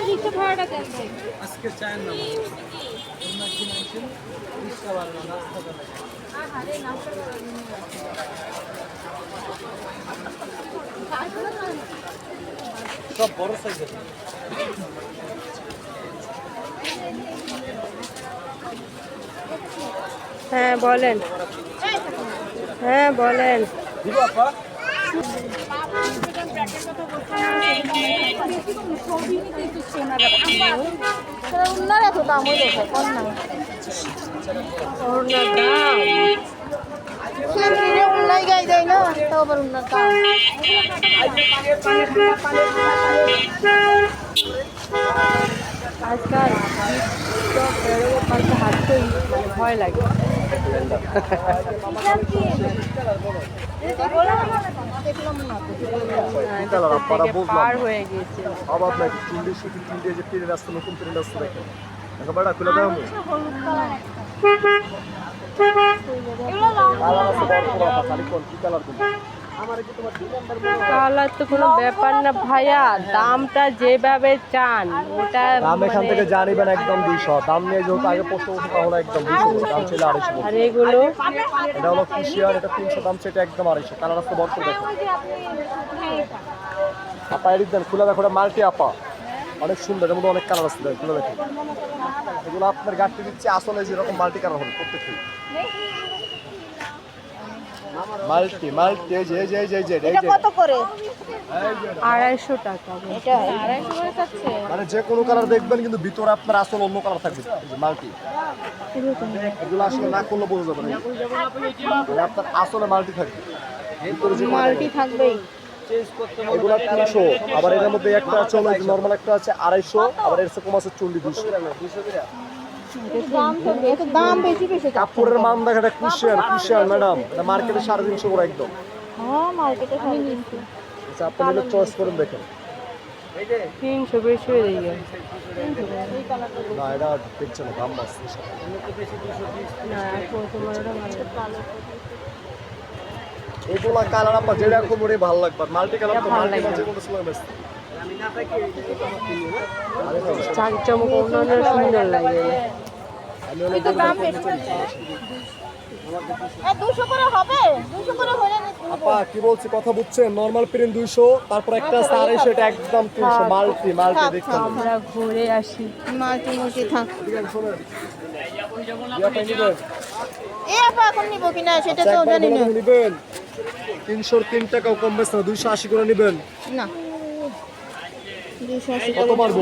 রিক্সা ভাড়াটা দেন ভাই। আজকে চায়ের নাম আপনার কি নাম ছিল? রিক্সা বাড়লো নাস্তা করে আহারে নাস্তা করার জন্য। সব বড় সাইজের হ্যাঁ বলেন, হ্যাঁ বলেন। দিব আপা উন্নার এত দাম হয়ে যাবে কম না ওড়নার দাম উন্নাই গাই দেয় না তাও আবার উন্নার দাম আজকাল টিকটক বেরোবো পাল্টে হাঁটতেই মানে ভয় লাগে। দেখলাম না পার হয়ে গিয়েছে। অভাব নাই চিন্ডি শুধু চিন্ডি যে ট্রেনের রাস্তা নতুন ট্রেনের রাস্তা দেখেন একেবারে খুলে দেওয়া হলুদ খালি কোন কি কালার কোন কালার তো কোনো ব্যাপার না ভাইয়া, দামটা যেভাবে চান ওটা দাম এখান মানে- থেকে জানিবেন একদম 200 দাম নিয়ে যেহেতু আগে প্রশ্ন উঠে তাহলে একদম 200 দাম ছিল 250 আর এগুলো এটা হলো কুশিয়ার এটা 300 দাম সেটা একদম 250 কালার রাস্তা বড় করে দেখেন আপা এদিক দেন খুলে দেখো মাল্টি আপা অনেক সুন্দর এর মধ্যে অনেক কালার আছে দেন খুলে দেখেন এগুলো আপনার গাড়িতে দিচ্ছে আসলে যেরকম মাল্টি কালার হবে প্রত্যেকটি মাল্টি মাল্টি এই যে এই যে এই যে এই যে কত করে 250 টাকা। এটা 250 করে যাচ্ছে মানে যে কোনো কালার দেখবেন কিন্তু ভিতরে আপনার আসল অন্য কালার থাকবে এই যে মাল্টি এগুলো আসলে না করলে বোঝা যাবে না এই আপনার আসলে মাল্টি থাকবে ভিতরে যে মাল্টি থাকবেই। এগুলো 300 আবার এর মধ্যে একটা আছে হলো নরমাল একটা আছে 250 আবার এর চেয়ে কম আছে 40 200 দাম তো এত দাম বেশি বেশি কাপড়ের মান দেখাটা কুশিয়ার কুশিয়ার ম্যাডাম এটা মার্কেটে 350 করে একদম হ্যাঁ মার্কেটে খালি নিচ্ছি আচ্ছা আপনি নিলে চয়েস করেন দেখেন 300 বেশি হয়ে যায়। না এটা দেখছেন না দাম আছে না এখন তোমার ওটা ভালো। এগুলা কালার আপনার যেটা খুব ভালো লাগবে মাল্টি কালার তো ভালো মাল্টি লাগবে। যে কোনো সময় বেস্ট চাকচমক অন্যান্য সুন্দর লাগে। আমি হলো কিন্তু দাম বেশি 200 করে হবে 200 করে হলে আপা কি বলছি কথা বুঝছেন নরমাল প্রিন্ট 200 তারপর একটা আছে 250 এটা একদম 300 মাল্টি মাল্টি দেখতে হবে আমরা ঘুরে আসি। মাল্টি মুটি থাক ঠিক আছে শুনুন ইয়া পাই নিবেন এ আপা এখন নিব কিনা সেটা তো একবার জানি বলে না দেবো নিবেন 303 টাকাও কম বেশ না 280 করে নিবেন না 280 কত পারবো